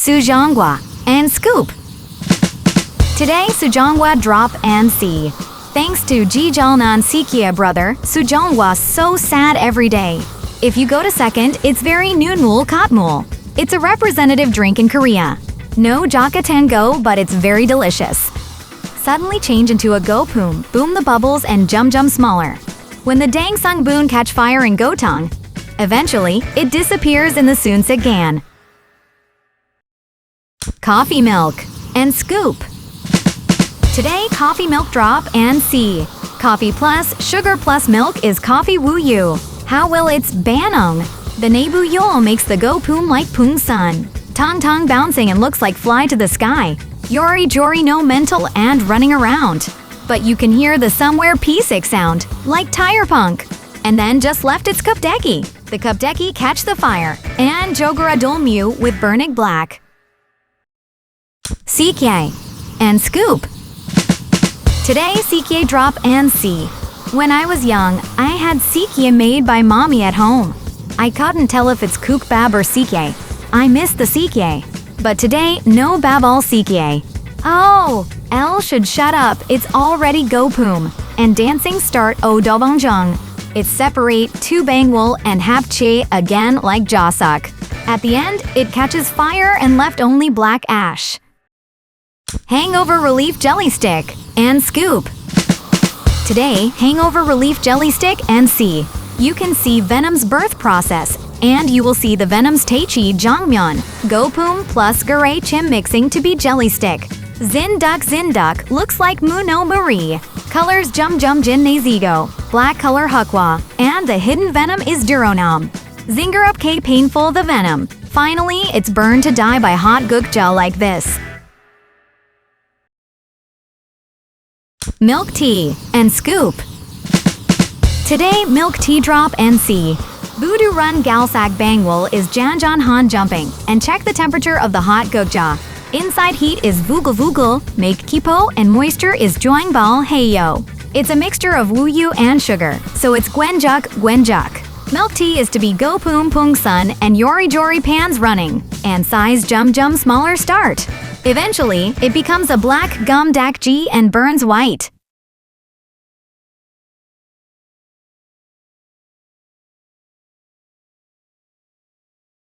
Suzhongwa, and Scoop. Today, Suzhongwa drop and see. Thanks to Ji Jalnan Sikia brother, Suzhongwa so sad every day. If you go to second, it's very Noonmul Katmul. It's a representative drink in Korea. No Jaka Tango, but it's very delicious. Suddenly change into a Gopum, boom the bubbles and jum smaller. When the Dang Sung Boon catch fire in Gotong, eventually, it disappears in the Soonsagan. Coffee milk and Scoop. Today, coffee milk drop and see. Coffee plus, sugar plus milk is coffee woo yu. How will it's banong? The Nebu Yol makes the go poom like poong sun. Tong bouncing and looks like fly to the sky. Yori Jori no mental and running around. But you can hear the somewhere P6 sound, like tire punk. And then just left its Cupdeki. The Cupdeki catch the fire. And Jogura Dolmu with Burning Black. CK and Scoop. Today, CK drop and see. When I was young, I had CK made by mommy at home. I couldn't tell if it's Kook Bab or CK. I miss the CK. But today, no Babal CK. Oh, L should shut up, it's already Gopum. And dancing start O Dobongjong. It's separate two Bangwol and Hapche again like Josuk. At the end, it catches fire and left only black ash. Hangover Relief Jelly Stick and Scoop. Today, Hangover Relief Jelly Stick and see. You can see Venom's birth process, and you will see the Venom's Taichi Jongmyeon, Gopum plus Gare Chim mixing to be Jelly Stick. Zinduk looks like Muno Marie. Colors Jum Jin Nazigo, black color Hukwa, and the hidden Venom is Duronam. Zinger up K painful the Venom. Finally, it's burned to die by hot gook gel like this. Milk tea and Scoop. Today, milk tea drop and see. Voodoo Run Galsak Bangwol is Janjan Han jumping, and check the temperature of the hot gokja. Inside heat is Voogle, make kipo, and moisture is Joingbal Heyo. It's a mixture of wuyu and sugar, so it's Gwenjuk. Milk tea is to be Gopum Pung Sun and Yori Jori pans running, and size Jum smaller start. Eventually, it becomes a black gum dak G and burns white.